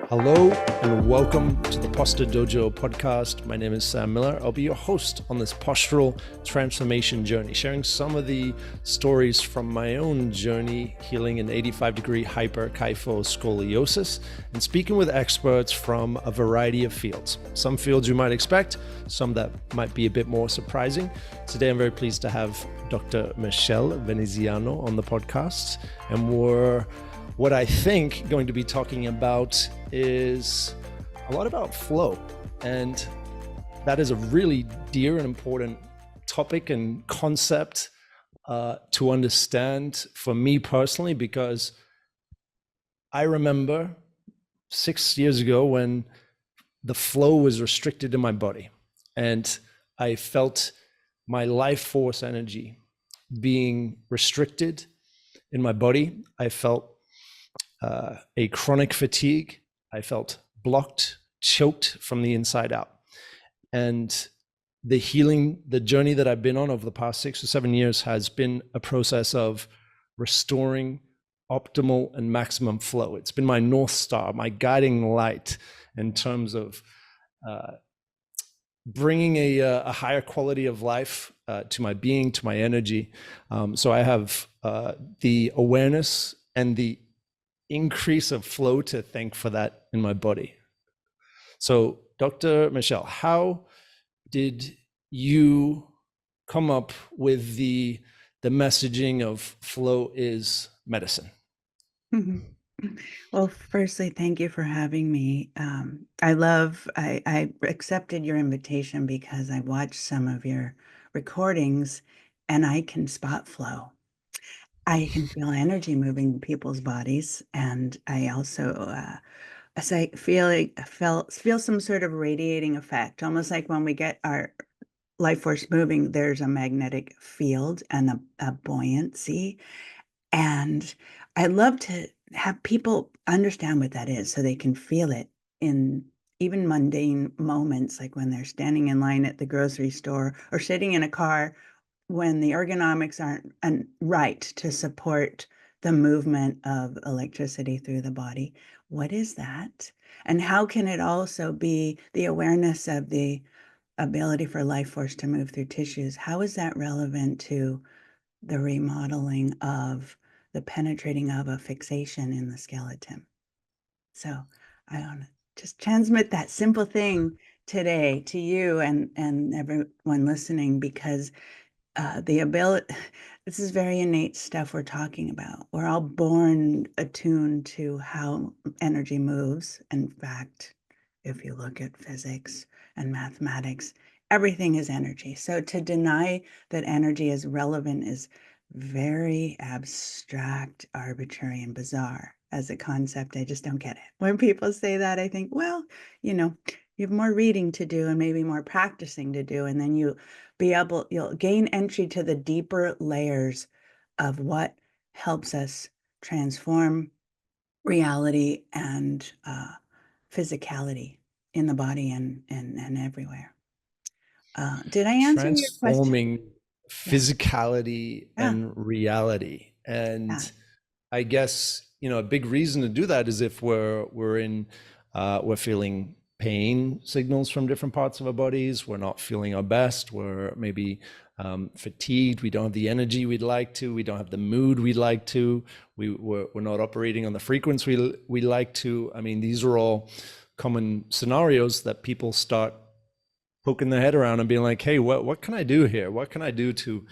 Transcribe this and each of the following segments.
Hello and welcome to the Posture Dojo podcast. My name is Sam Miller. I'll be your host on this postural transformation journey, sharing some of the stories from my own journey healing an 85-degree hyperkyphoscoliosis and speaking with experts from a variety of fields. Some fields you might expect, some that might be a bit more surprising. Today, I'm very pleased to have Dr. Michelle Veneziano on the podcast, and what I think going to be talking about is a lot about flow. And that is a really dear and important topic and concept to understand for me personally, because I remember 6 years ago when the flow was restricted in my body and I felt my life force energy being restricted in my body. I felt a chronic fatigue. I felt blocked, choked from the inside out. And the healing, the journey that I've been on over the past 6 or 7 years has been a process of restoring optimal and maximum flow. It's been my North Star, my guiding light in terms of bringing a higher quality of life to my being, to my energy. So I have the awareness and the increase of flow to thank for that in my body. So Dr. Michelle, how did you come up with the messaging of flow is medicine? Well, firstly, thank you for having me. I accepted your invitation because I watched some of your recordings and I can spot flow. I can feel energy moving in people's bodies, and I also as I feel some sort of radiating effect, almost like when we get our life force moving, there's a magnetic field and a buoyancy. And I love to have people understand what that is so they can feel it in even mundane moments, like when they're standing in line at the grocery store or sitting in a car when the ergonomics aren't right to support the movement of electricity through the body. What is that? And how can it also be the awareness of the ability for life force to move through tissues? How is that relevant to the remodeling of the penetrating of a fixation in the skeleton? So I want to just transmit that simple thing today to you and everyone listening, because the ability, this is very innate stuff we're talking about. We're all born attuned to how energy moves. In fact, if you look at physics and mathematics, everything is energy. So to deny that energy is relevant is very abstract, arbitrary, and bizarre as a concept. I just don't get it. When people say that, I think, well, you have more reading to do and maybe more practicing to do, and then you'll gain entry to the deeper layers of what helps us transform reality and physicality in the body and everywhere. Did I answer your question? Transforming Yeah. physicality Yeah. and reality. Yeah. And I guess, a big reason to do that is if we're feeling pain signals from different parts of our bodies, we're not feeling our best, we're maybe fatigued, we don't have the energy we'd like to, we don't have the mood we'd like to, we're not operating on the frequency we like to. I mean, these are all common scenarios that people start poking their head around and being like, hey, what can I do here? What can I do to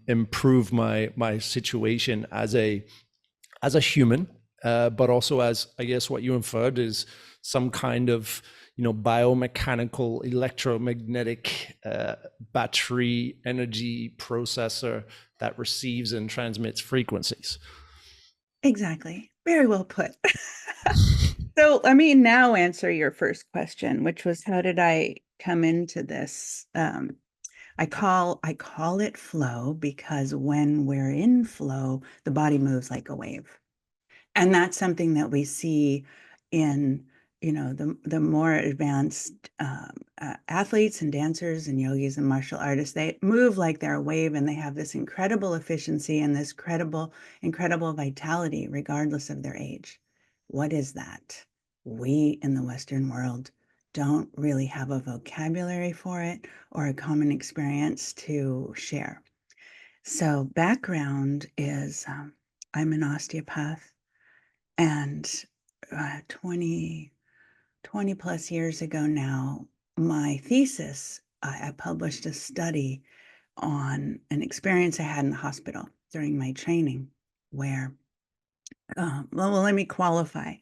improve my situation as a human, but also as, I guess, what you inferred is some kind of, biomechanical, electromagnetic battery energy processor that receives and transmits frequencies. Exactly. Very well put. So let me now answer your first question, which was, how did I come into this? I call it flow because when we're in flow, the body moves like a wave. And that's something that we see in, the more advanced athletes and dancers and yogis and martial artists. They move like they're a wave, and they have this incredible efficiency and this incredible vitality, regardless of their age. What is that? we in the Western world don't really have a vocabulary for it or a common experience to share. So background is I'm an osteopath, and 20 plus years ago now, my thesis, I published a study on an experience I had in the hospital during my training where, let me qualify.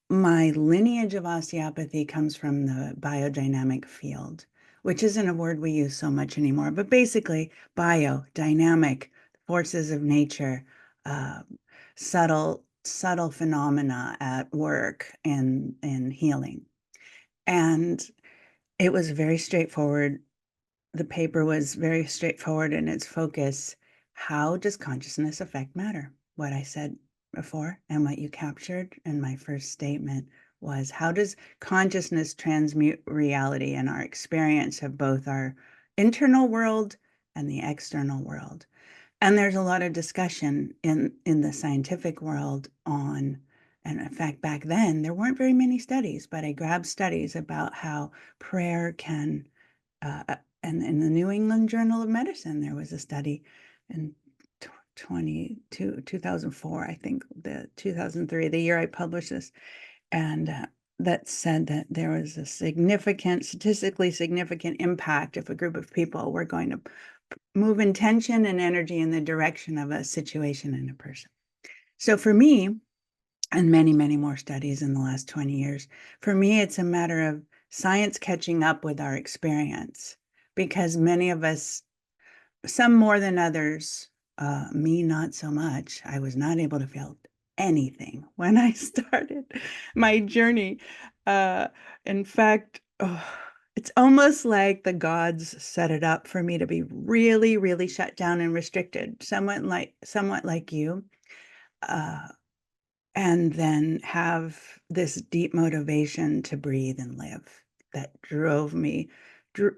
My lineage of osteopathy comes from the biodynamic field, which isn't a word we use so much anymore, but basically biodynamic forces of nature, uh, subtle phenomena at work in healing. And it was very straightforward. The paper was very straightforward in its focus. How does consciousness affect matter? What I said before and what you captured in my first statement was, how does consciousness transmute reality and our experience of both our internal world and the external world? And there's a lot of discussion in the scientific world on, and in fact, back then, there weren't very many studies, but I grabbed studies about how prayer can, and in the New England Journal of Medicine, there was a study in 2004, I think, the 2003, the year I published this, and that said that there was a statistically significant impact if a group of people were going to move intention and energy in the direction of a situation and a person. So for me, and many, many more studies in the last 20 years, for me, it's a matter of science catching up with our experience, because many of us, some more than others, me not so much. I was not able to feel anything when I started my journey. Uh, in fact, it's almost like the gods set it up for me to be really, really shut down and restricted, somewhat like you, uh, and then have this deep motivation to breathe and live that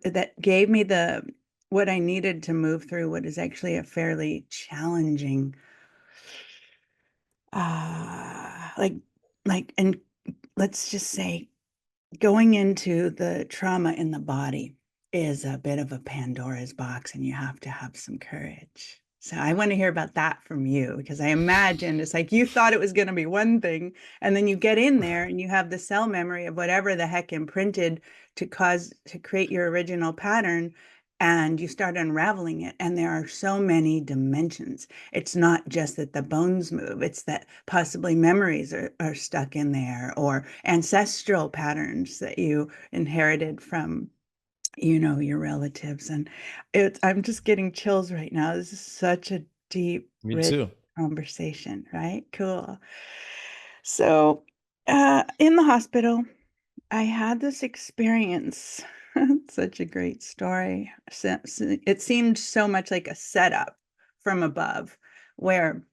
that gave me the what I needed to move through what is actually a fairly challenging, uh, like, and let's just say going into the trauma in the body is a bit of a Pandora's box, and you have to have some courage. So I want to hear about that from you, because I imagine it's like you thought it was going to be one thing, and then you get in there and you have the cell memory of whatever the heck imprinted to create your original pattern, and you start unraveling it. And there are so many dimensions. It's not just that the bones move, it's that possibly memories are stuck in there, or ancestral patterns that you inherited from, your relatives. And I'm just getting chills right now. This is such a deep, Me rich too. conversation, right? Cool. So, in the hospital, I had this experience. Such a great story. It seemed so much like a setup from above, where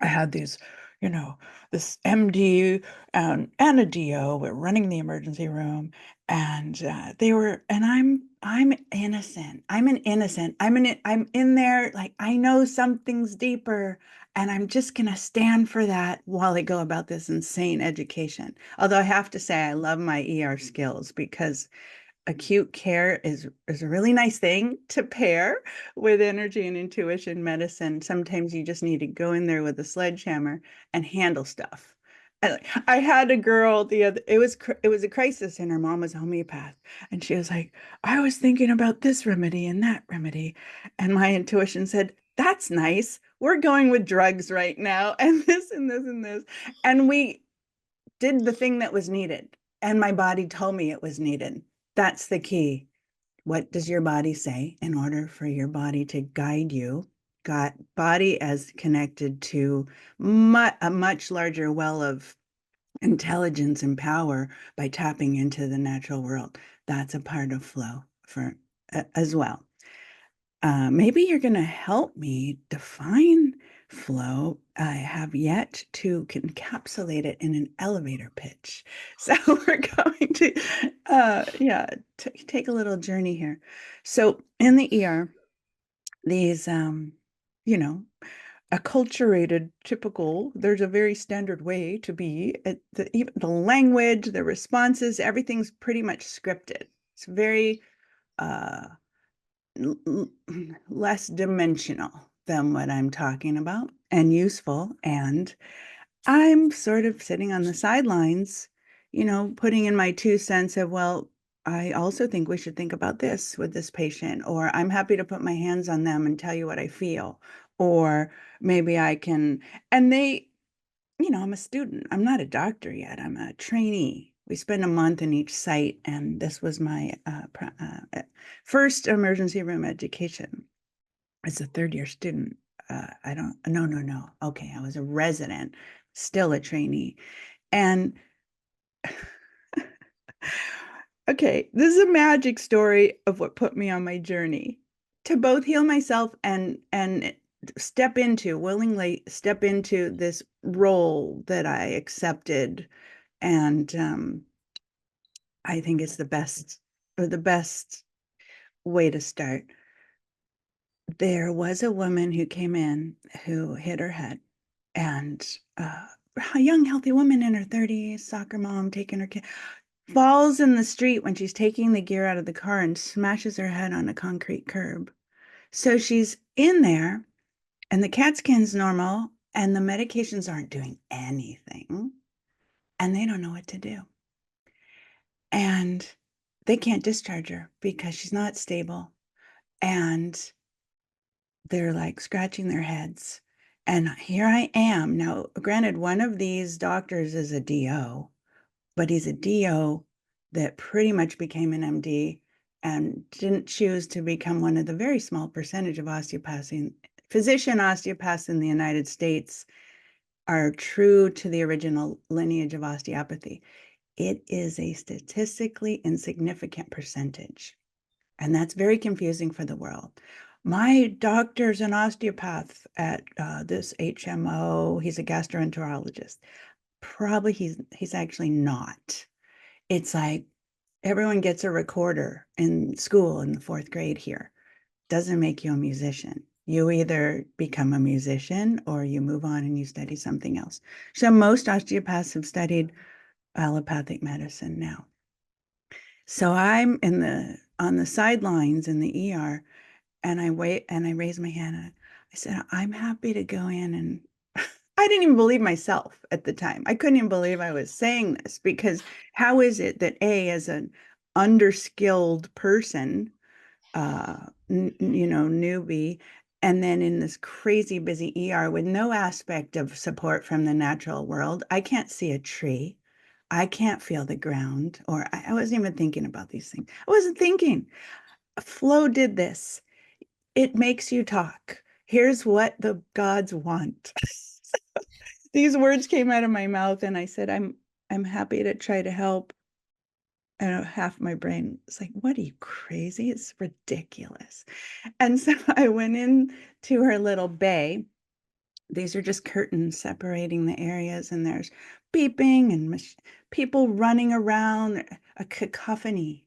I had these, you know, this MD and a DO were running the emergency room, and I'm innocent. I'm an innocent. I'm in there like I know something's deeper, and I'm just gonna stand for that while I go about this insane education. Although I have to say I love my ER skills, because acute care is a really nice thing to pair with energy and intuition medicine. Sometimes you just need to go in there with a sledgehammer and handle stuff. I had a girl it was a crisis, and her mom was a homeopath, and she was like, I was thinking about this remedy and that remedy, and my intuition said, that's nice, we're going with drugs right now, and this and this and this, and we did the thing that was needed, and my body told me it was needed. That's the key. What does your body say in order for your body to guide you? Got body as connected to a much larger well of intelligence and power by tapping into the natural world. That's a part of flow for as well. Maybe you're going to help me define flow. I have yet to encapsulate it in an elevator pitch. So we're going to, yeah, take a little journey here. So in the ER, these, you know, acculturated, typical. There's a very standard way to be. Even the language, the responses, everything's pretty much scripted. It's very uh, less dimensional than what I'm talking about, and useful. And I'm sort of sitting on the sidelines, putting in my 2 cents of, well, I also think we should think about this with this patient, or I'm happy to put my hands on them and tell you what I feel, or maybe I can, and I'm a student. I'm not a doctor yet. I'm a trainee. We spend a month in each site, and this was my first emergency room education as a third-year student. I don't, no, no, no. Okay, I was a resident, still a trainee. And okay, this is a magic story of what put me on my journey to both heal myself and willingly step into this role that I accepted. And I think it's the best way to start. There was a woman who came in who hit her head, and a young, healthy woman in her 30s, soccer mom, taking her kid, falls in the street when she's taking the gear out of the car and smashes her head on a concrete curb. So she's in there, and the CAT scan's normal, and the medications aren't doing anything, and they don't know what to do. And they can't discharge her because she's not stable. And they're like scratching their heads. And here I am. Now, granted, one of these doctors is a DO, but he's a DO that pretty much became an MD and didn't choose to become one of the very small percentage of physician osteopaths in the United States are true to the original lineage of osteopathy. It is a statistically insignificant percentage. And that's very confusing for the world. My doctor's an osteopath at this HMO. He's a gastroenterologist. Probably he's actually not. It's like everyone gets a recorder in school in the 4th grade here. Doesn't make you a musician. You either become a musician or you move on and you study something else. So most osteopaths have studied allopathic medicine now. So I'm on the sidelines in the ER, and I wait and I raise my hand. And I said, I'm happy to go in. And I didn't even believe myself at the time. I couldn't even believe I was saying this, because how is it that as an underskilled person, newbie, and then in this crazy busy ER with no aspect of support from the natural world, I can't see a tree. I can't feel the ground, or I wasn't even thinking about these things. I wasn't thinking. Flow did this. It makes you talk. Here's what the gods want. These words came out of my mouth, and I said, I'm happy to try to help. And half my brain was like, what, are you crazy? It's ridiculous. And so I went in to her little bay. These are just curtains separating the areas, and there's beeping and people running around, a cacophony.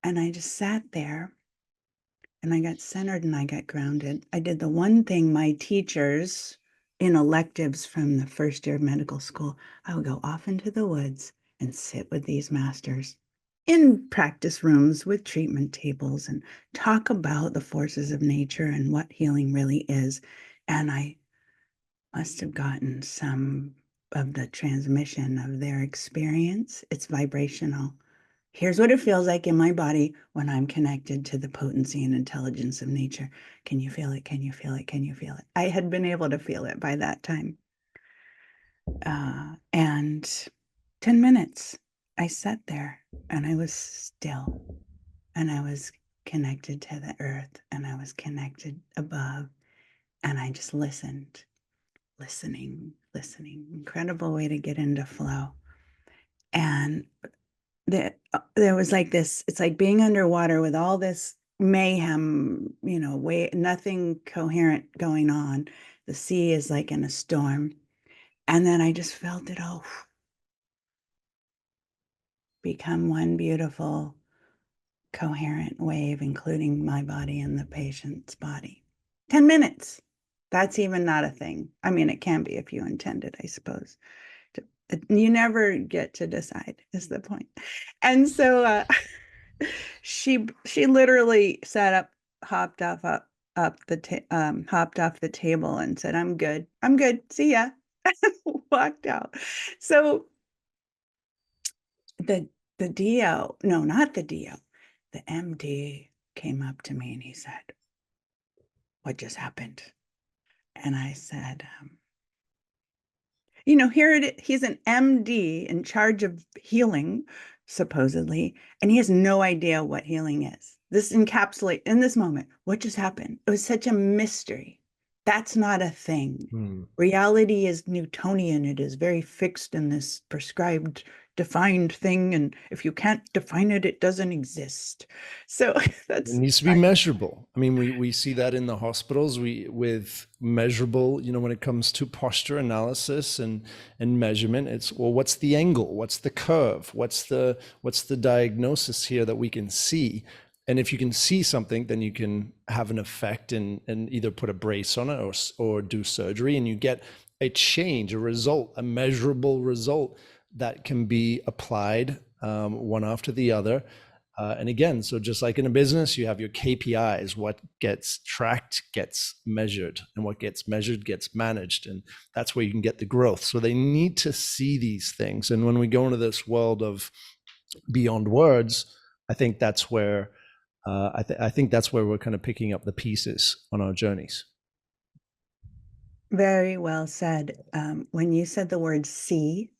And I just sat there, and I got centered and I got grounded. I did the one thing my teachers in electives from the first year of medical school, I would go off into the woods and sit with these masters in practice rooms with treatment tables and talk about the forces of nature and what healing really is. And I must have gotten some of the transmission of their experience. It's vibrational. Here's what it feels like in my body when I'm connected to the potency and intelligence of nature. Can you feel it? Can you feel it? Can you feel it? I had been able to feel it by that time. And 10 minutes, I sat there and I was still, and I was connected to the earth, and I was connected above, and I just listened, listening. Incredible way to get into flow. And there was like this, it's like being underwater with all this mayhem, nothing coherent going on. The sea is like in a storm. And then I just felt it all become one beautiful, coherent wave, including my body and the patient's body. 10 minutes. That's even not a thing. I mean, it can be if you intend it, I suppose. You never get to decide, is the point. And so she literally sat up, hopped off hopped off the table and said, I'm good. I'm good. See ya. Walked out. So the DO, no, not the DO, the MD came up to me and he said, what just happened? And I said, here he's an MD in charge of healing, supposedly, and he has no idea what healing is. This encapsulates in this moment what just happened. It was such a mystery. That's not a thing. Reality is Newtonian. It is very fixed in this prescribed, defined thing. And if you can't define it, it doesn't exist. So it needs to be measurable. I mean, we see that in the hospitals with measurable, when it comes to posture analysis and measurement, it's, well, what's the angle? What's the curve? What's the diagnosis here that we can see? And if you can see something, then you can have an effect and either put a brace on it or do surgery, and you get a change, a result, a measurable result that can be applied one after the other. And again, so just like in a business, you have your KPIs, what gets tracked gets measured, and what gets measured gets managed. And that's where you can get the growth. So they need to see these things. And when we go into this world of beyond words, I think that's where I think that's where we're kind of picking up the pieces on our journeys. Very well said. When you said the word see,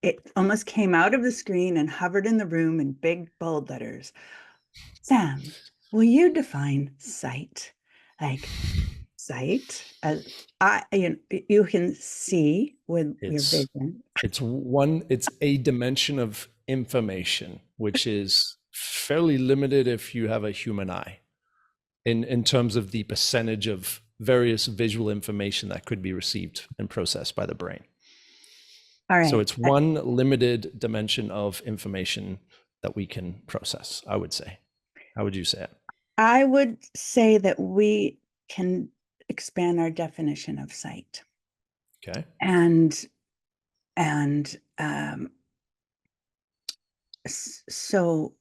it almost came out of the screen and hovered in the room in big bold letters. Sam, will you define sight? Like sight as you can see with your vision. It's a dimension of information, which is fairly limited if you have a human eye in terms of the percentage of various visual information that could be received and processed by the brain. All right. So it's one limited dimension of information that we can process, I would say. How would you say it? I would say that we can expand our definition of sight. Okay. So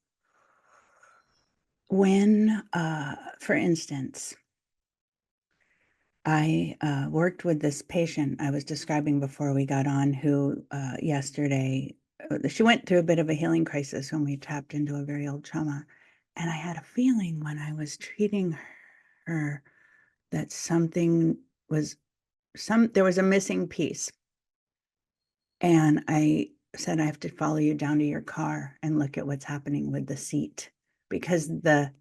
when, for instance, I worked with this patient I was describing before we got on, who yesterday, she went through a bit of a healing crisis when we tapped into a very old trauma. And I had a feeling when I was treating her that there was a missing piece. And I said, I have to follow you down to your car and look at what's happening with the seat, because the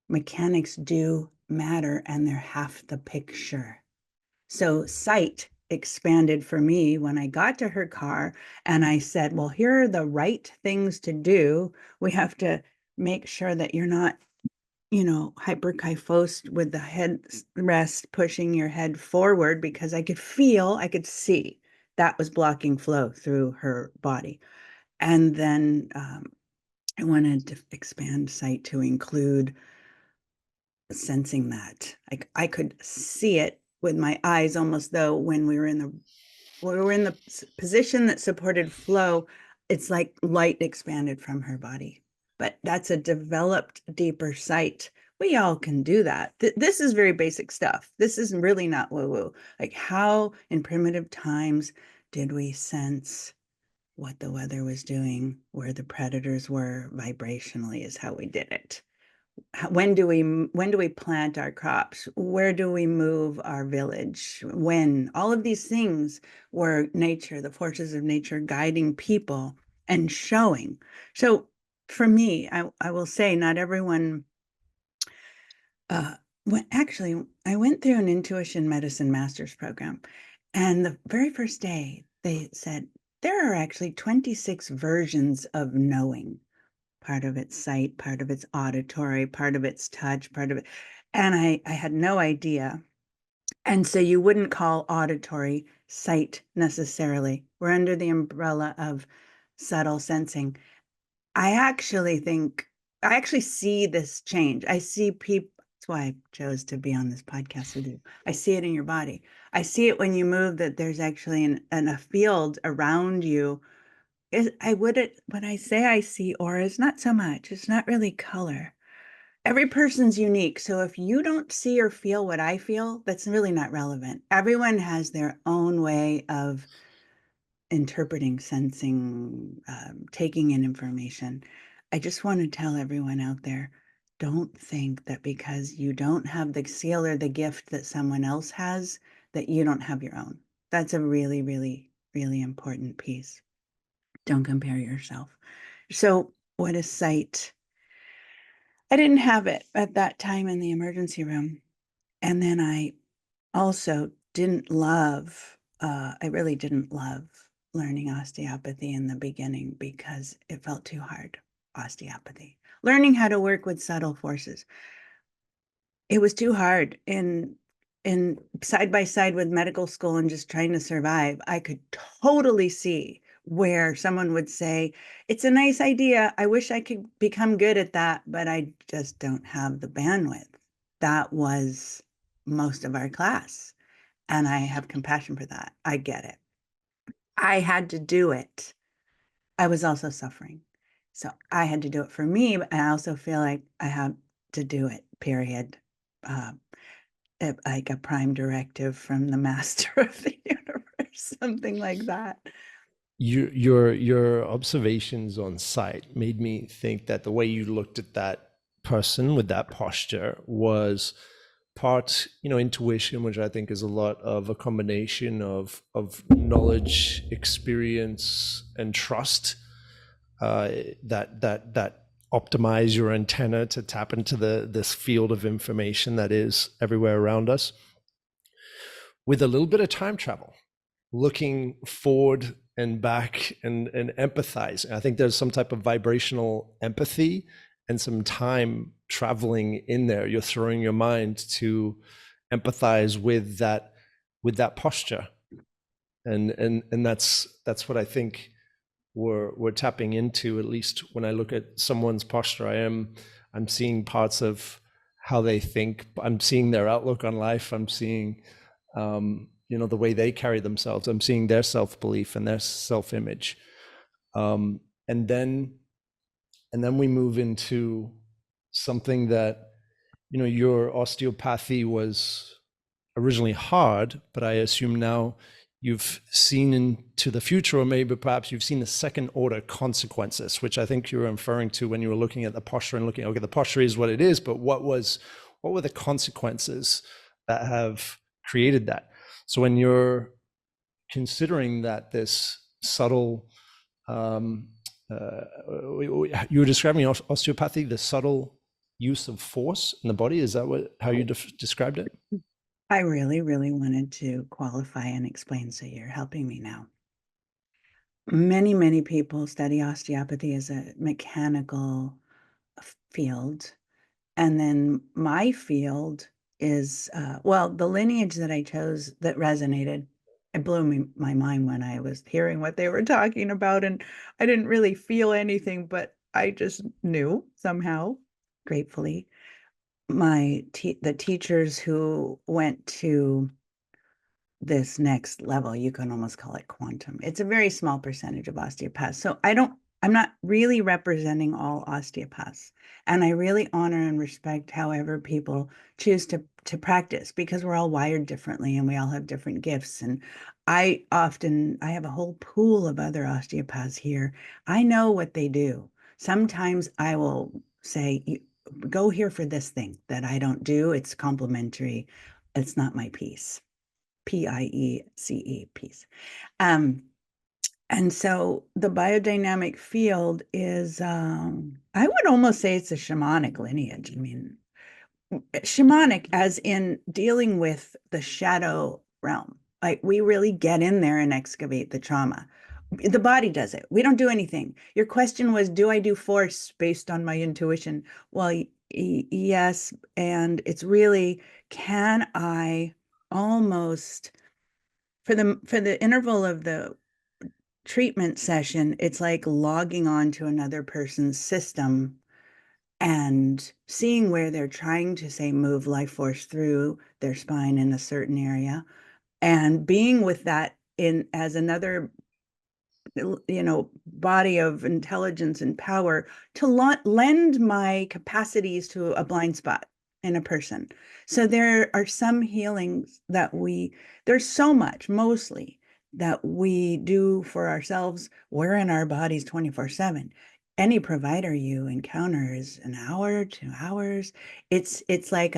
mechanics do matter and they're half the picture. So sight expanded for me when I got to her car and I said, well, here are the right things to do. We have to make sure that you're not, hyperkyphosed with the head rest, pushing your head forward, because I could see that was blocking flow through her body. And then I wanted to expand sight to include sensing that. I could see it with my eyes, almost though when we were in the position that supported flow, it's like light expanded from her body. But that's a developed, deeper sight. We all can do that. This is very basic stuff. This is really not woo-woo. Like, how in primitive times did we sense what the weather was doing, where the predators were vibrationally, is how we did it. When do we plant our crops? Where do we move our village? When? All of these things were nature, the forces of nature guiding people and showing. So for me, I will say not everyone, actually, I went through an intuition medicine master's program, and the very first day they said, there are actually 26 versions of knowing. Part of it's sight, part of it's auditory, part of it's touch, part of it. And I had no idea. And so you wouldn't call auditory sight necessarily. We're under the umbrella of subtle sensing. I actually see this change. I see That's why I chose to be on this podcast with you. I see it in your body. I see it when you move, that there's actually a field around you. When I say I see auras, not so much. It's not really color. Every person's unique. So if you don't see or feel what I feel, that's really not relevant. Everyone has their own way of interpreting, sensing, taking in information. I just want to tell everyone out there, don't think that because you don't have the skill or the gift that someone else has, that you don't have your own. That's a really, really, really important piece. Don't compare yourself. So, what a sight. I didn't have it at that time in the emergency room. And then I also I really didn't love learning osteopathy in the beginning because it felt too hard, osteopathy. Learning how to work with subtle forces. It was too hard in side by side with medical school and just trying to survive. I could totally see where someone would say, it's a nice idea. I wish I could become good at that, but I just don't have the bandwidth. That was most of our class. And I have compassion for that. I get it. I had to do it. I was also suffering. So I had to do it for me, but I also feel like I have to do it, period. Uh, like a prime directive from the master of the universe, something like that. Your observations on site made me think that the way you looked at that person with that posture was part, intuition, which I think is a lot of a combination of knowledge, experience, and trust, that optimize your antenna to tap into this field of information that is everywhere around us, with a little bit of time travel, looking forward and back, and empathizing. I think there's some type of vibrational empathy and some time traveling in there. You're throwing your mind to empathize with that posture. And that's what I think we're tapping into. At least when I look at someone's posture, I'm seeing parts of how they think. I'm seeing their outlook on life. I'm seeing the way they carry themselves. I'm seeing their self-belief and their self-image. And then we move into something that, your osteopathy was originally hard, but I assume now you've seen into the future, or maybe perhaps you've seen the second order consequences, which I think you were inferring to when you were looking at the posture and looking, okay, the posture is what it is, but what were the consequences that have created that? So when you're considering that this subtle, you were describing osteopathy, the subtle use of force in the body. Is that how you described it? I really, really wanted to qualify and explain, so you're helping me now. Many, many people study osteopathy as a mechanical field. And then my field is, the lineage that I chose that resonated, it blew my mind when I was hearing what they were talking about. And I didn't really feel anything, but I just knew somehow, gratefully. The teachers who went to this next level, you can almost call it quantum. It's a very small percentage of osteopaths. So I'm not really representing all osteopaths. And I really honor and respect however people choose to practice, because we're all wired differently and we all have different gifts. And I have a whole pool of other osteopaths here. I know what they do. Sometimes I will say, go here for this thing that I don't do. It's complementary. It's not my piece. PIECE, peace. And so the biodynamic field is, I would almost say it's a shamanic lineage. I mean, shamanic as in dealing with the shadow realm. Like we really get in there and excavate the trauma. The body does it. We don't do anything. Your question was, do I do force based on my intuition? Well, yes. And it's really, can I almost for the interval of the treatment session, it's like logging on to another person's system and seeing where they're trying to, say, move life force through their spine in a certain area, and being with that in as another body of intelligence and power to lend my capacities to a blind spot in a person. So there are some healings there's so much, mostly, that we do for ourselves. We're in our bodies 24/7. Any provider you encounter is an hour, 2 hours. It's like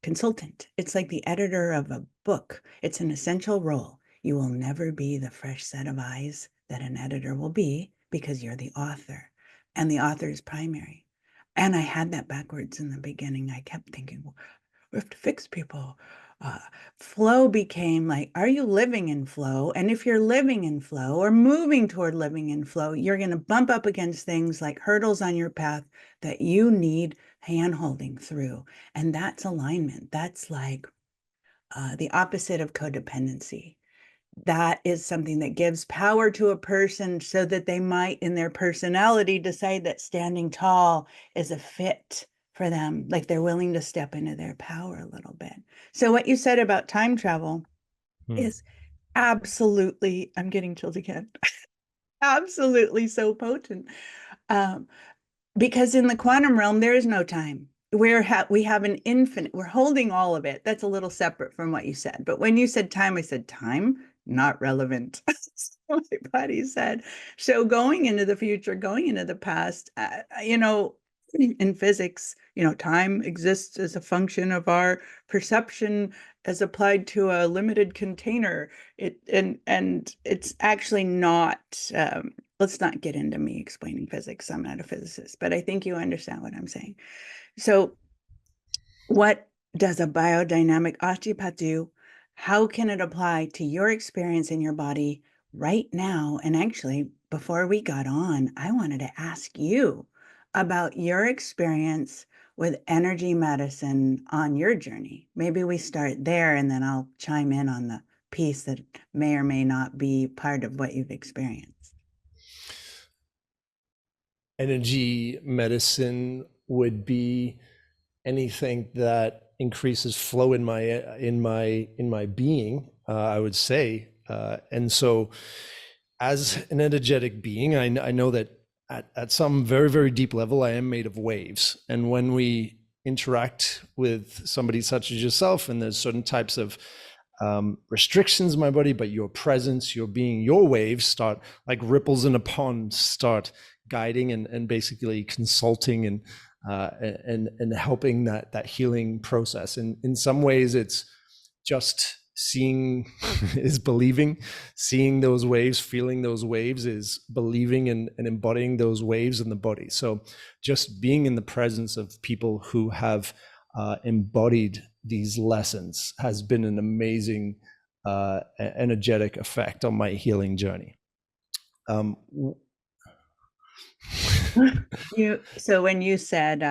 consultant. It's like the editor of a book. It's an essential role. You will never be the fresh set of eyes that an editor will be, because you're the author, and the author is primary. And I had that backwards in the beginning. I kept thinking, well, we have to fix people. Uh, Flow became like, are you living in flow? And if you're living in flow or moving toward living in flow, you're going to bump up against things like hurdles on your path that you need hand holding through. And that's alignment. That's like the opposite of codependency. That is something that gives power to a person so that they might, in their personality, decide that standing tall is a fit for them, like they're willing to step into their power a little bit. So what you said about time travel Hmm. is absolutely, I'm getting chills again, absolutely so potent. Um, because in the quantum realm, there is no time. We have an infinite, we're holding all of it. That's a little separate from what you said. But when you said time, I said, time, not relevant. My body said. So going into the future, going into the past, in physics, time exists as a function of our perception as applied to a limited container. And it's actually not. Let's not get into me explaining physics. I'm not a physicist, but I think you understand what I'm saying. So, what does a biodynamic osteopath do? How can it apply to your experience in your body right now? And actually, before we got on, I wanted to ask you about your experience with energy medicine on your journey. Maybe we start there and then I'll chime in on the piece that may or may not be part of what you've experienced. Energy medicine would be anything that increases flow in my being, I would say. And so, as an energetic being, I know that at some very, very deep level, I am made of waves. And when we interact with somebody such as yourself, and there's certain types of restrictions in my body, but your presence, your being, your waves start like ripples in a pond, start guiding and basically consulting and helping that healing process. And in some ways, it's just seeing is believing. Seeing those waves, feeling those waves is believing and embodying those waves in the body. So just being in the presence of people who have embodied these lessons has been an amazing energetic effect on my healing journey. Um, So when you said,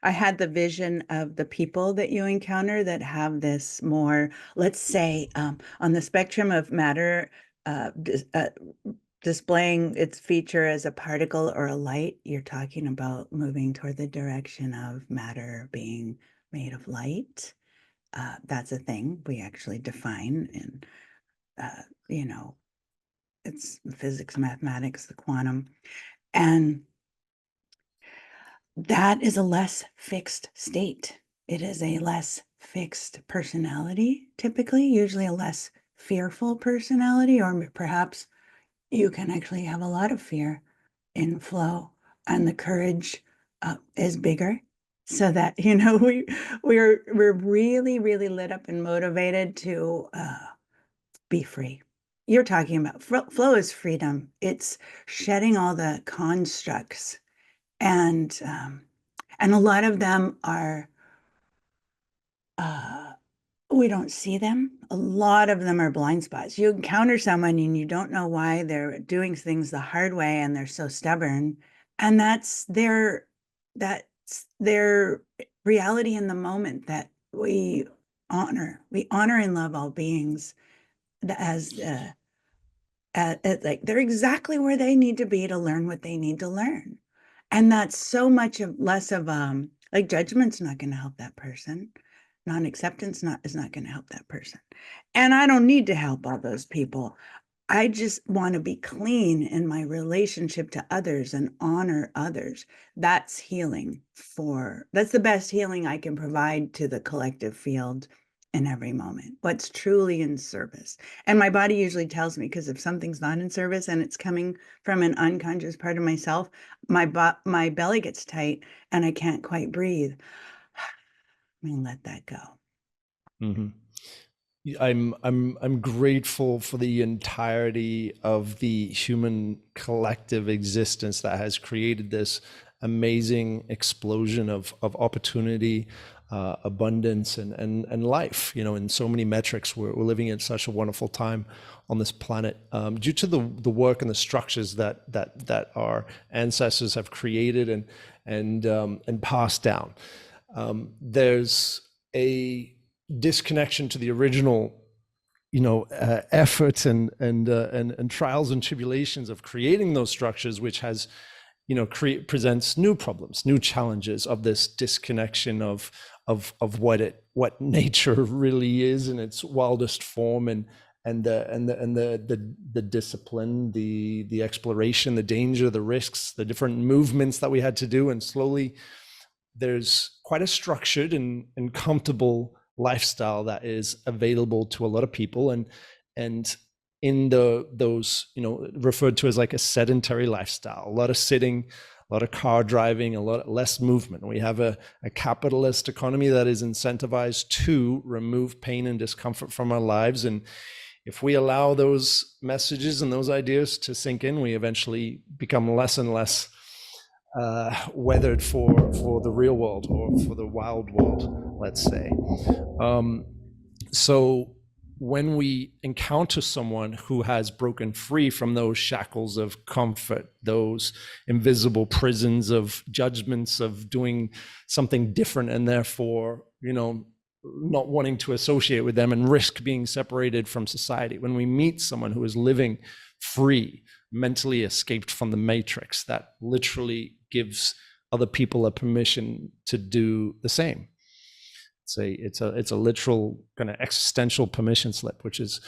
I had the vision of the people that you encounter that have this more, let's say, on the spectrum of matter, displaying its feature as a particle or a light. You're talking about moving toward the direction of matter being made of light. That's a thing we actually define in, uh, you know, it's physics, mathematics, the quantum. And that is a less fixed state. It is a less fixed personality, typically, usually a less fearful personality, or perhaps you can actually have a lot of fear in flow, and the courage is bigger. So that we're really, really lit up and motivated to be free. You're talking about flow is freedom. It's shedding all the constructs, and and a lot of them are uh, we don't see them. A lot of them are blind spots. You encounter someone and you don't know why they're doing things the hard way and they're so stubborn, and that's their reality in the moment that we honor. We honor and love all beings as like they're exactly where they need to be to learn what they need to learn. And that's so much of less of like judgment's not going to help that person. Non-acceptance not is not going to help that person. And I don't need to help all those people. I just want to be clean in my relationship to others and honor others. That's healing that's the best healing I can provide to the collective field in every moment. What's truly in service. And my body usually tells me, because if something's not in service and it's coming from an unconscious part of myself, my belly gets tight and I can't quite breathe. I'm gonna let that go. Mm-hmm. I'm grateful for the entirety of the human collective existence that has created this amazing explosion of opportunity, abundance, and life. You know, in so many metrics, we're living in such a wonderful time on this planet, due to the work and the structures that our ancestors have created and passed down. There's a disconnection to the original, efforts and trials and tribulations of creating those structures, which has, presents new problems, new challenges of this disconnection of what nature really is in its wildest form, and the discipline, the exploration, the danger, the risks, the different movements that we had to do, and slowly there's quite a structured and comfortable lifestyle that is available to a lot of people, and in those referred to as like a sedentary lifestyle, a lot of sitting, a lot of car driving, a lot less movement. We have a capitalist economy that is incentivized to remove pain and discomfort from our lives, and if we allow those messages and those ideas to sink in, we eventually become less and less weathered for the real world, or for the wild world, let's say. So when we encounter someone who has broken free from those shackles of comfort, those invisible prisons of judgments of doing something different, and therefore, not wanting to associate with them and risk being separated from society, when we meet someone who is living free, mentally escaped from the matrix, that literally gives other people a permission to do the same. It's a literal kind of existential permission slip, which is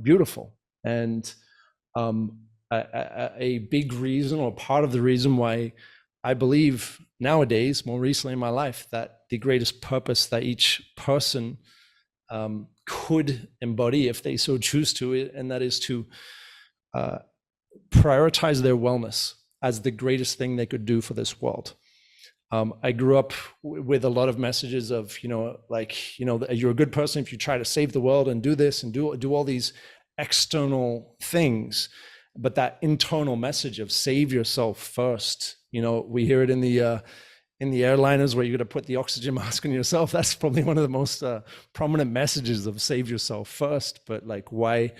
beautiful. And a big reason, or part of the reason why I believe nowadays, more recently in my life, that the greatest purpose that each person could embody, if they so choose to, and that is to prioritize their wellness as the greatest thing they could do for this world. I grew up with a lot of messages of, you're a good person if you try to save the world and do this and do all these external things. But that internal message of save yourself first, we hear it in the airliners, where you're going to put the oxygen mask on yourself. That's probably one of the most prominent messages of save yourself first. But like, why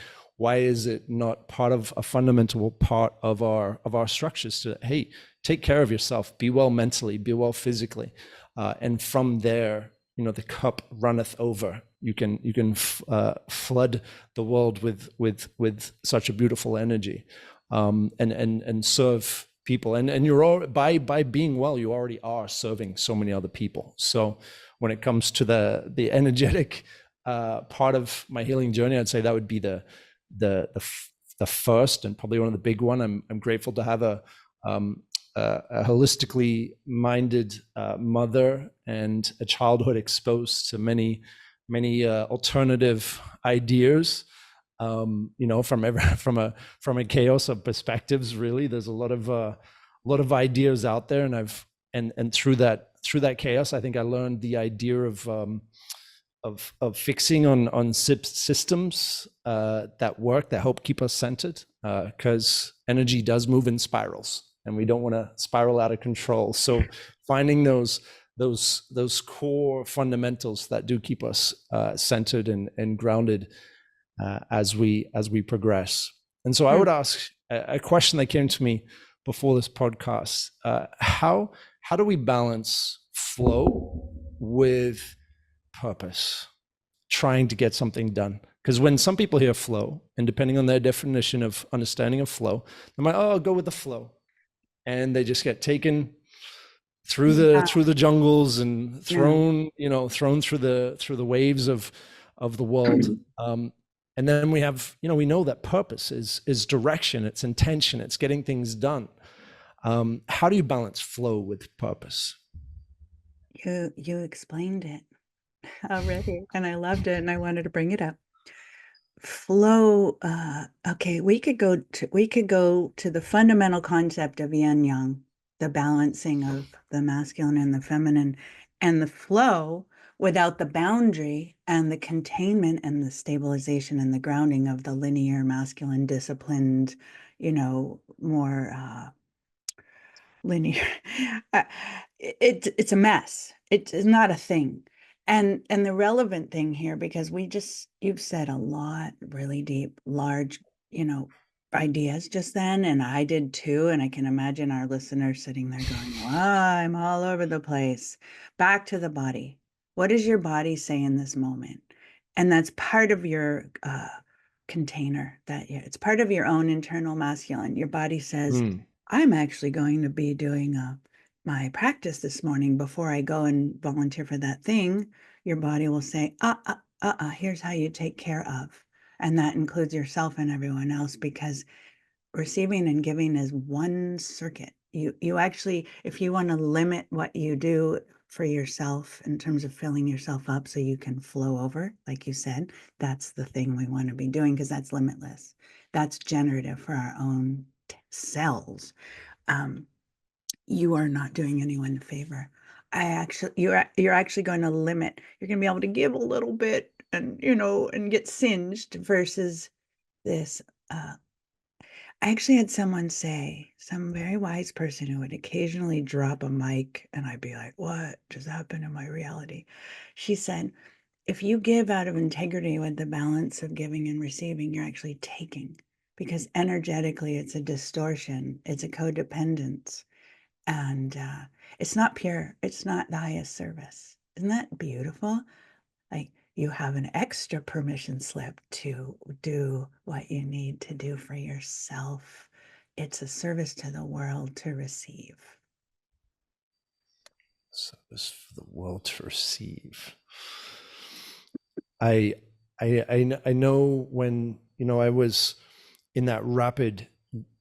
is it not part of a fundamental part of our structures to, hey, take care of yourself, be well mentally, be well physically, and from there, the cup runneth over. You can flood the world with such a beautiful energy, and serve people, and you're all, by being well, you already are serving so many other people. So when it comes to the energetic part of my healing journey, I'd say that would be the first, and probably one of the big one. I'm grateful to have a holistically minded mother, and a childhood exposed to many alternative ideas. From a chaos of perspectives. Really, there's a lot of ideas out there, and through that chaos, I think I learned the idea of fixing on systems that work, that help keep us centered, because energy does move in spirals, and we don't want to spiral out of control. So finding those core fundamentals that do keep us centered and grounded as we progress. And so I would ask a question that came to me before this podcast: how do we balance flow with purpose, trying to get something done? Because when some people hear flow, and depending on their definition of understanding of flow, they might, I'll go with the flow. and they just get taken Yeah. through the jungles and Yeah. thrown, thrown through the waves of the world. And then we have, we know that purpose is direction, it's intention, it's getting things done. How do you balance flow with purpose? You explained it already, and I loved it, and I wanted to bring it up. Flow, okay, we could go to the fundamental concept of yin yang, the balancing of the masculine and the feminine, and the flow without the boundary and the containment and the stabilization and the grounding of the linear masculine disciplined, more linear. Uh, it's a mess. It's not a thing. And the relevant thing here, because you've said a lot really deep, large, ideas just then, and I did too. And I can imagine our listeners sitting there going, wow, I'm all over the place. Back to the body. What does your body say in this moment? And that's part of your container, it's part of your own internal masculine. Your body says, Mm. I'm actually going to be doing my practice this morning before I go and volunteer for that thing. Your body will say, here's how you take care of. And that includes yourself and everyone else, because receiving and giving is one circuit. You actually, if you want to limit what you do for yourself in terms of filling yourself up so you can flow over, like you said, that's the thing we want to be doing, because that's limitless. That's generative for our own cells. um, you are not doing anyone a favor. You're actually going to limit. You're going to be able to give a little bit, and and get singed versus this. Uh, I actually had someone say, some very wise person who would occasionally drop a mic, and I'd be like, "What just happened in my reality?" She said, "If you give out of integrity with the balance of giving and receiving, you're actually taking, because energetically it's a distortion, it's a codependence, and it's not pure, it's not the highest service." Isn't that beautiful? Like, you have an extra permission slip to do what you need to do for yourself. It's a service to the world to receive. So it's for the world to receive. I I know when I was in that rapid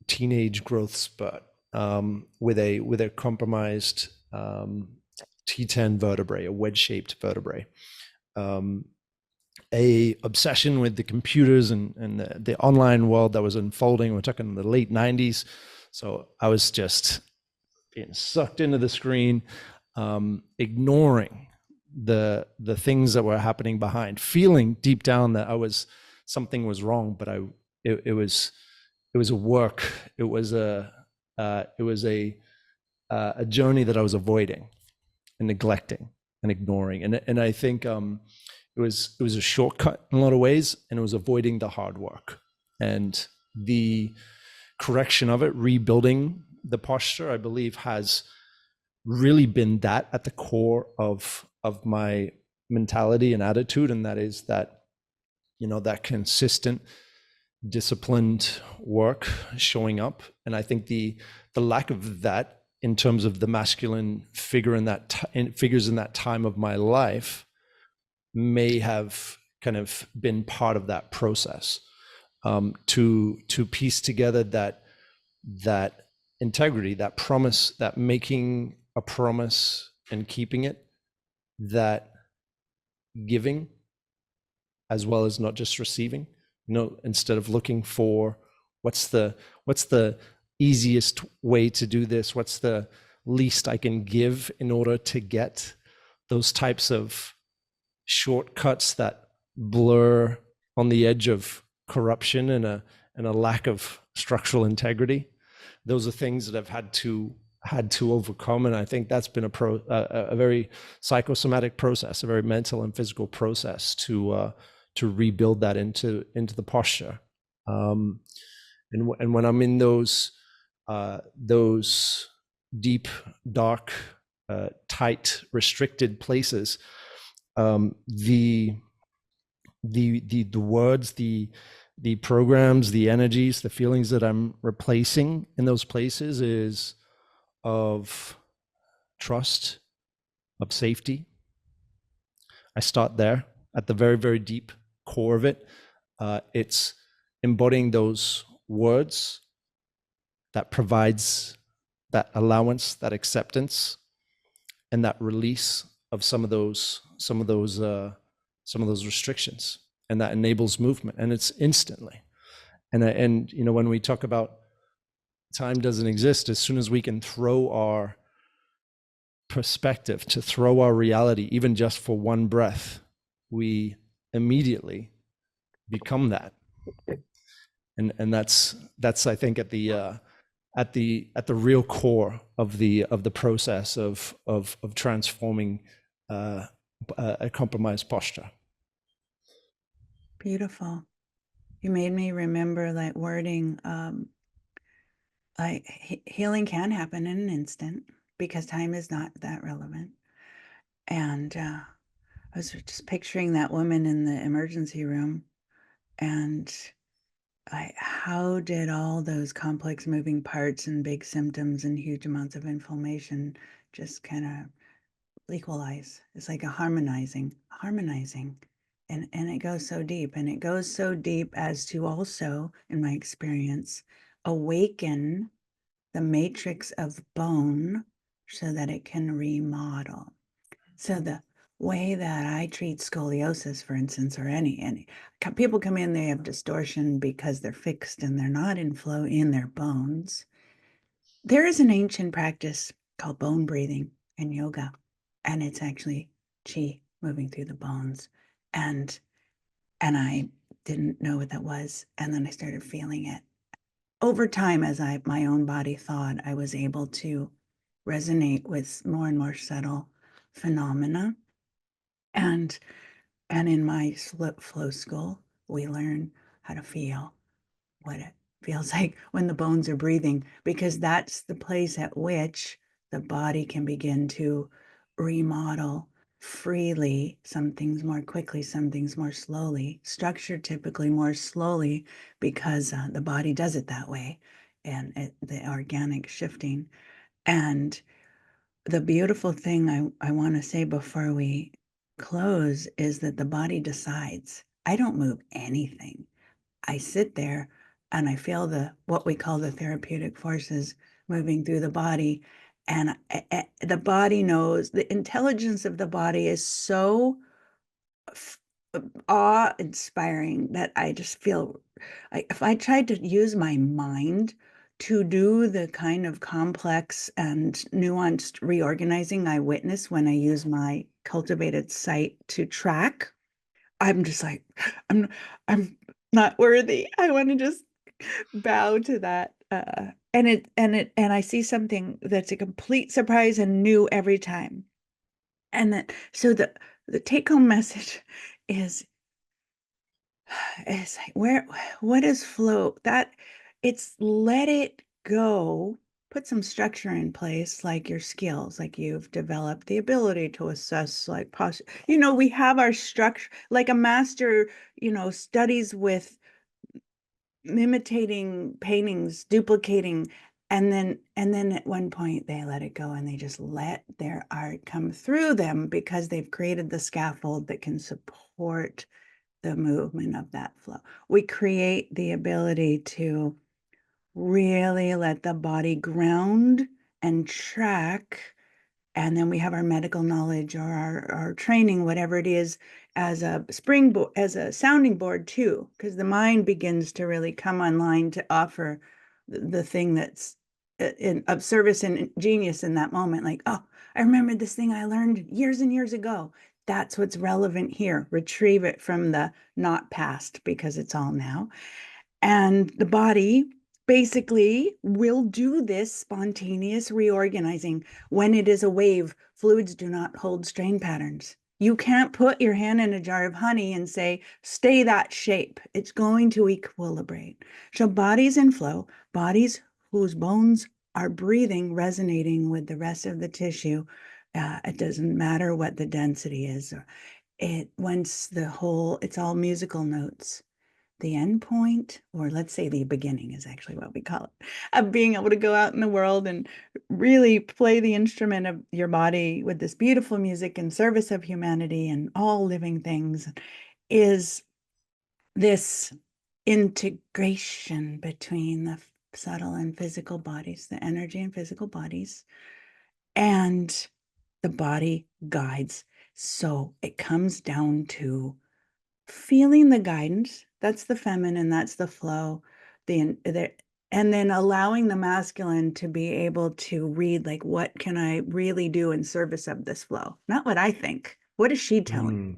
teenage growth spurt, with a compromised T10 vertebrae, a wedge-shaped vertebrae, um, a obsession with the computers and the online world that was unfolding. We're talking the late 90s. So I was just being sucked into the screen, ignoring the things that were happening behind, feeling deep down that something was wrong, but it was a work. It was a journey that I was avoiding and neglecting and ignoring. And I think it was a shortcut in a lot of ways, and it was avoiding the hard work and the correction of it, rebuilding the posture. I believe has really been that at the core of my mentality and attitude, and that is that that consistent disciplined work showing up. And I think the lack of that in terms of the masculine figure figures in that time of my life may have kind of been part of that process, to piece together that integrity, that promise, that making a promise and keeping it, that giving as well as not just receiving. Instead of looking for what's the easiest way to do this, what's the least I can give in order to get those types of shortcuts that blur on the edge of corruption and a lack of structural integrity. Those are things that I've had to overcome, and I think that's been a very psychosomatic process, a very mental and physical process to rebuild that into the posture. And when I'm in those deep, dark, tight, restricted places, the words, the programs, the energies, the feelings that I'm replacing in those places is of trust, of safety. I start there at the very, very deep core of it. It's embodying those words that provides that allowance, that acceptance, and that release of some of those restrictions, and that enables movement, and it's instantly. And you know, when we talk about time doesn't exist, as soon as we can throw our perspective, to throw our reality, even just for one breath, we immediately become that. And that's I think at the real core of the process of transforming a compromised posture. Beautiful. You made me remember that wording. Healing can happen in an instant because time is not that relevant. And I was just picturing that woman in the emergency room, and how did all those complex moving parts and big symptoms and huge amounts of inflammation just kind of equalize? It's like a harmonizing. And it goes so deep. And it goes so deep as to also, in my experience, awaken the matrix of bone so that it can remodel. So the way that I treat scoliosis, for instance, or any people come in, they have distortion because they're fixed and they're not in flow in their bones. There is an ancient practice called bone breathing in yoga, and it's actually chi moving through the bones. And I didn't know what that was, and then I started feeling it. Over time, as my own body thawed, I was able to resonate with more and more subtle phenomena. And in my flow school, we learn how to feel what it feels like when the bones are breathing, because that's the place at which the body can begin to remodel freely, some things more quickly, some things more slowly, structure typically more slowly because the body does it that way, and the organic shifting. And the beautiful thing I want to say before we close is that the body decides. I don't move anything. I sit there and I feel what we call the therapeutic forces moving through the body. And the body knows, the intelligence of the body is so awe-inspiring that I just feel if I tried to use my mind to do the kind of complex and nuanced reorganizing I witness when I use my cultivated sight to track, I'm just like, I'm not worthy. I want to just bow to that. And I see something that's a complete surprise and new every time. And that, so the take home message is like, what is flow? That it's let it go, put some structure in place, like your skills, like you've developed the ability to assess like posture. We have our structure, like a master, studies with imitating paintings, duplicating, and then at one point they let it go and they just let their art come through them because they've created the scaffold that can support the movement of that flow. We create the ability to really let the body ground and track. And then we have our medical knowledge or our training, whatever it is, as a springboard, as a sounding board too, because the mind begins to really come online to offer the thing that's of service and genius in that moment. Like, oh, I remember this thing I learned years and years ago. That's what's relevant here. Retrieve it from the not past because it's all now. And the body basically will do this spontaneous reorganizing. When it is a wave, fluids do not hold strain patterns. You can't put your hand in a jar of honey and say, stay that shape. It's going to equilibrate. So bodies in flow, bodies whose bones are breathing, resonating with the rest of the tissue. It doesn't matter what the density is. It's all musical notes. the end point, or let's say the beginning is actually what we call it, of being able to go out in the world and really play the instrument of your body with this beautiful music in service of humanity and all living things, is this integration between the subtle and physical bodies, the energy and physical bodies, and the body guides. So it comes down to feeling the guidance. That's the feminine, that's the flow, and then allowing the masculine to be able to read, like, what can I really do in service of this flow? Not what I think. What is she telling?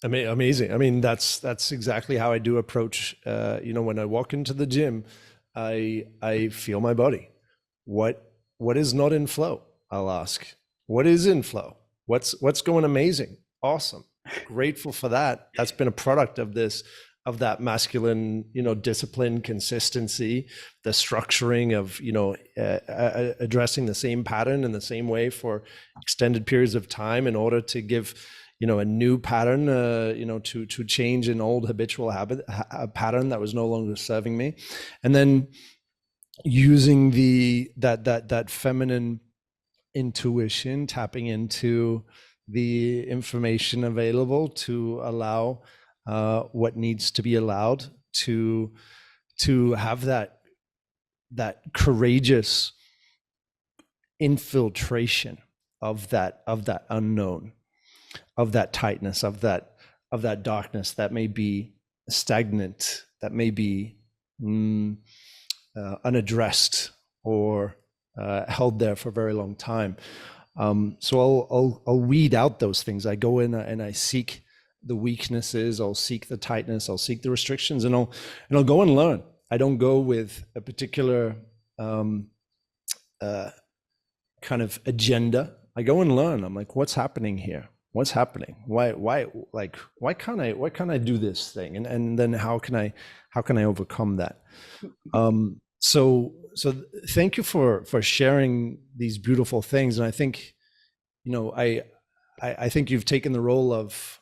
Mm. Amazing. I mean, that's exactly how I do approach. When I walk into the gym, I feel my body. What is not in flow? I'll ask. What is in flow? What's going amazing? Awesome. Grateful for that. That's been a product of that masculine, discipline, consistency, the structuring of, addressing the same pattern in the same way for extended periods of time in order to give, a new pattern, to change an old habitual habit, a pattern that was no longer serving me. And then using that feminine intuition, tapping into the information available to allow what needs to be allowed to have that courageous infiltration of that unknown, of that tightness, of that darkness that may be stagnant, that may be unaddressed or held there for a very long time. So I'll weed out those things. I go in and I seek the weaknesses. I'll seek the tightness. I'll seek the restrictions, and I'll go and learn. I don't go with a particular kind of agenda. I go and learn. I'm like, what's happening here? What's happening? Why can't I do this thing? And then how can I overcome that? So thank you for sharing these beautiful things. And I think, I think you've taken the role of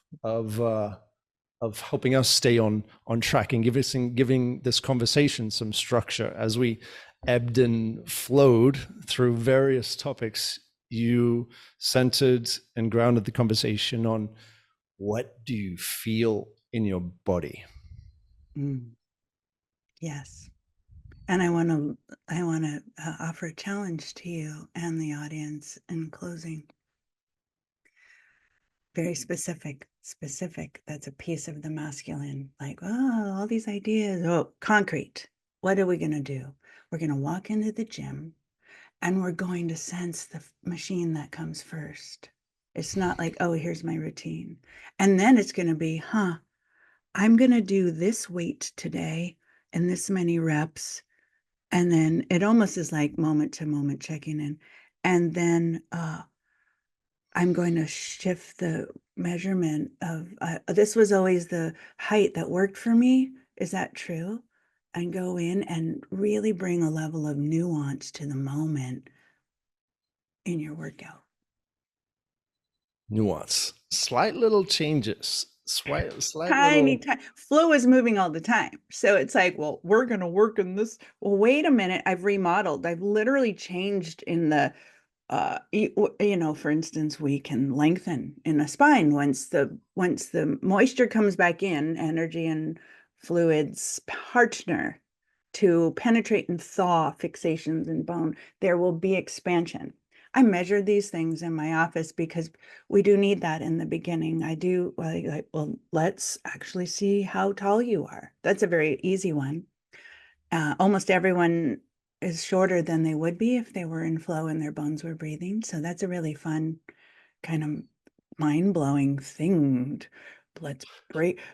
helping us stay on track and giving this conversation some structure. As we ebbed and flowed through various topics, you centered and grounded the conversation on, what do you feel in your body? Yes. And I want to offer a challenge to you and the audience in closing. Very specific. That's a piece of the masculine. Like, oh, all these ideas. Oh, concrete. What are we going to do? We're going to walk into the gym and we're going to sense the machine that comes first. It's not like, oh, here's my routine. And then it's going to be, I'm going to do this weight today and this many reps. And then it almost is like moment to moment checking in. And then I'm going to shift the measurement of, this was always the height that worked for me. Is that true? And go in and really bring a level of nuance to the moment in your workout. Nuance, slight little changes, slight Tiny, little. flow is moving all the time. So it's like, well, we're going to work in this. Well, wait a minute. I've remodeled. I've literally changed in the, for instance, we can lengthen in the spine once the moisture comes back in, energy and fluids partner to penetrate and thaw fixations in bone. There will be expansion. I measure these things in my office because we do need that in the beginning. I do like, well, let's actually see how tall you are. That's a very easy one. Almost everyone is shorter than they would be if they were in flow and their bones were breathing. So that's a really fun, kind of mind-blowing thing. Let's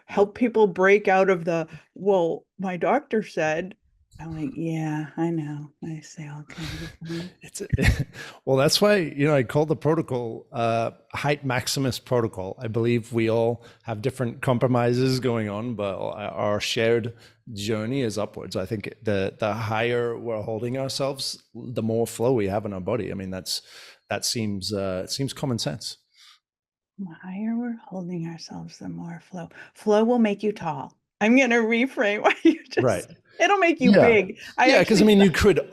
help people break out of the, well, my doctor said. I'm like, yeah, I know. I say all kinds of things. Well, that's why, I call the protocol height maximus protocol. I believe we all have different compromises going on, but our shared journey is upwards. I think the higher we're holding ourselves, the more flow we have in our body. I mean, that seems common sense. The higher we're holding ourselves, the more flow. Flow will make you tall. I'm going to reframe what you Right. just, it'll make you Yeah. big. I Yeah, because I actually, mean, you could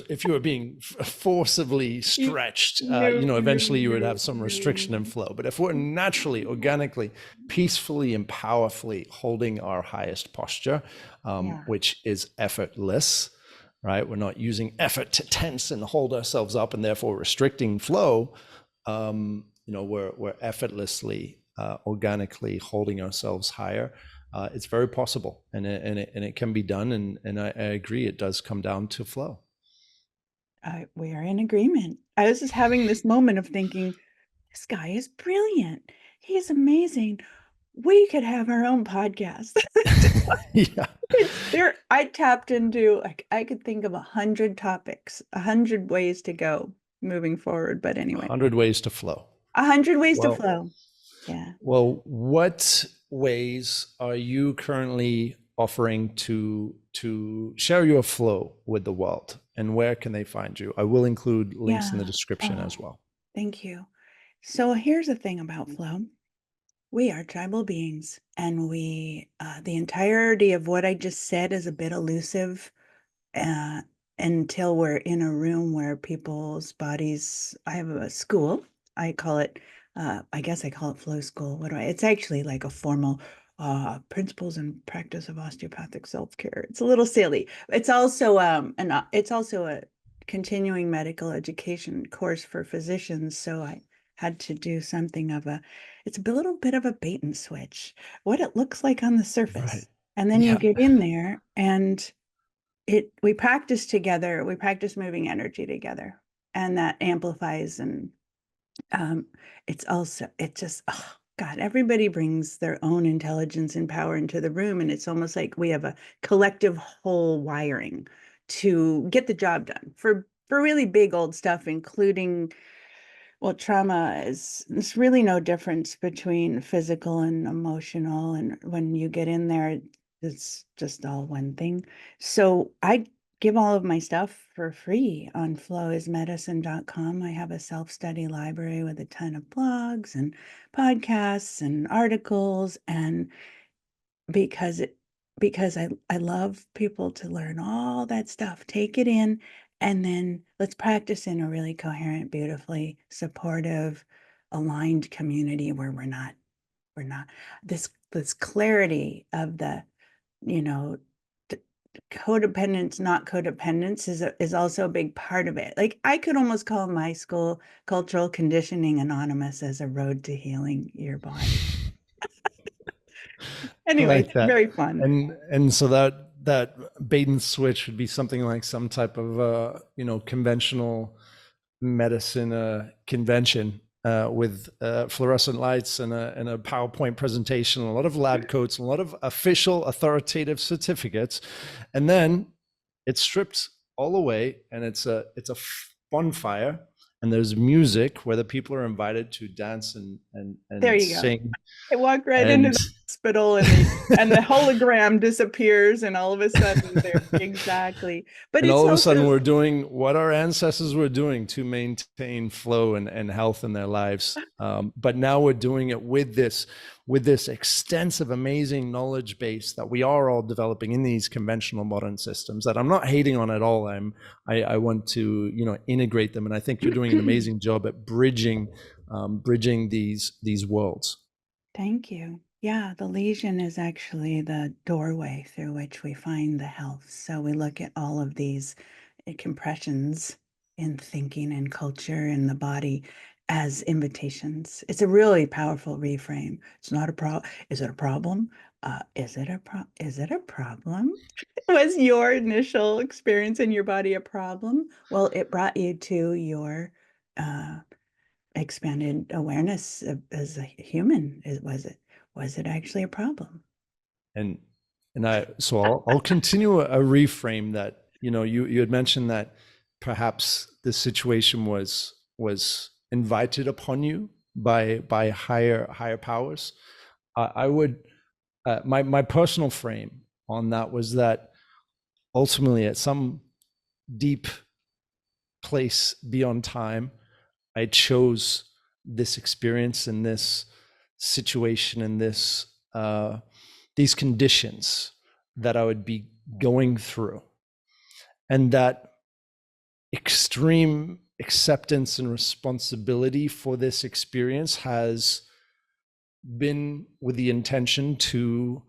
if you were being forcibly stretched, no, no, eventually you would no, have some restriction in no. flow. But if we're naturally, organically, peacefully, and powerfully holding our highest posture, Yeah. which is effortless, right? We're not using effort to tense and hold ourselves up and therefore restricting flow. We're effortlessly, organically holding ourselves higher. It's very possible, and it can be done. And I agree, it does come down to flow. We are in agreement. I was just having this moment of thinking, this guy is brilliant. He's amazing. We could have our own podcast. Yeah, It's there. I tapped into, like, I could think of 100 topics, 100 ways to go moving forward. But anyway, 100 ways to flow. 100 ways to Well, flow. Yeah. well, what ways are you currently offering to share your flow with the world, and where can they find you? I will include links in the Yeah. description Oh, as well. thank you. So here's the thing about flow. We are tribal beings, and the entirety of what I just said is a bit elusive uh, until we're in a room where people's bodies. I have a school. I call it, I guess I call it flow school. It's actually like a formal principles and practice of osteopathic self-care. It's a little silly. It's also a continuing medical education course for physicians. So I had to do something of it's a little bit of a bait and switch, what it looks like on the Right. surface. And then you Yeah. get in there and we practice together, we practice moving energy together, and that amplifies. And um it just, oh God, everybody brings their own intelligence and power into the room, and it's almost like we have a collective whole wiring to get the job done for really big old stuff, including, well, trauma is, there's really no difference between physical and emotional. And when you get in there, it's just all one thing. So I give all of my stuff for free on flowismedicine.com. I have a self-study library with a ton of blogs and podcasts and articles. And because it because I love people to learn all that stuff, take it in, and then let's practice in a really coherent, beautifully supportive, aligned community where we're not this clarity of the, you know, codependence, not codependence is also a big part of it. Like, I could almost call my school Cultural Conditioning Anonymous as a road to healing your body. I Anyway, like it's that. very fun. And so that bait and switch would be something like some type of conventional medicine convention with fluorescent lights and a PowerPoint presentation, a lot of lab coats, a lot of official authoritative certificates, and then it's stripped all away, and it's a bonfire, and there's music where the people are invited to dance There and you go. sing. I walk right into And the hospital, and the hologram disappears, and all of a sudden they're exactly. But and it's all of a sudden also, we're doing what our ancestors were doing to maintain flow and health in their lives, but now we're doing it with this extensive, amazing knowledge base that we are all developing in these conventional modern systems that I'm not hating on at all. I want to integrate them, and I think you're doing an amazing job at bridging these worlds. Thank you. Yeah, the lesion is actually the doorway through which we find the health. So we look at all of these compressions in thinking and culture in the body as invitations. It's a really powerful reframe. It's not a problem. Is it a problem? Is it a problem? Was your initial experience in your body a problem? Well, it brought you to your uh, expanded awareness as a human. Was it actually a problem? and I'll continue a reframe that you had mentioned that perhaps this situation was invited upon you by higher powers. I would my personal frame on that was that ultimately, at some deep place beyond time, I chose this experience and this situation and this these conditions that I would be going through, and that extreme acceptance and responsibility for this experience has been with the intention to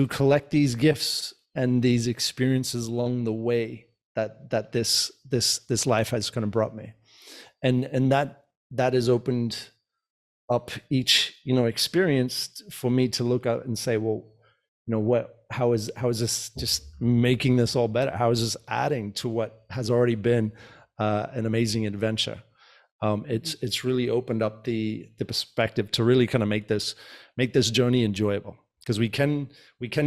collect these gifts and these experiences along the way that this life has kind of brought me, and that has opened up each experience for me to look out and say, well, how is this just making this all better? How is this adding to what has already been an amazing adventure? It's really opened up the perspective to really kind of make this journey enjoyable, because we can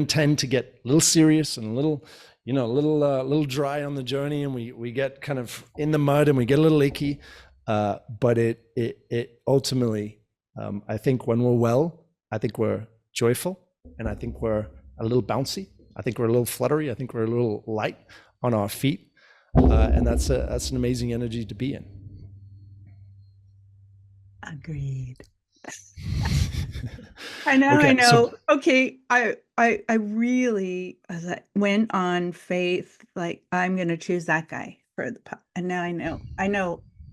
tend to get a little serious and a little dry on the journey, and we get kind of in the mud and we get a little icky, but it ultimately, I think when we're well, I think we're joyful, and I think we're a little bouncy, I think we're a little fluttery, I think we're a little light on our feet, and that's an amazing energy to be in. Agreed. I know. Okay, I know. so Okay. I really went on faith, like I'm going to choose that guy for and now I know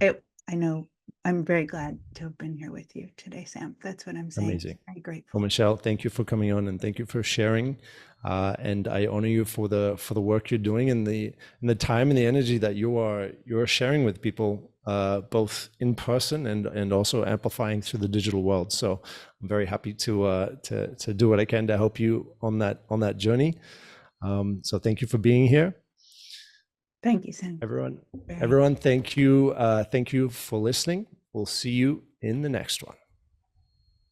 it. I know. I'm very glad to have been here with you today, Sam. That's what I'm saying. amazing. Very grateful. Well, Michelle, thank you for coming on, and thank you for sharing. And I honor you for the work you're doing, and the time and the energy that you're sharing with people, both in person and also amplifying through the digital world. So I'm very happy to do what I can to help you on that journey. So thank you for being here. Thank you, Sam. Everyone, thank you for listening. We'll see you in the next one.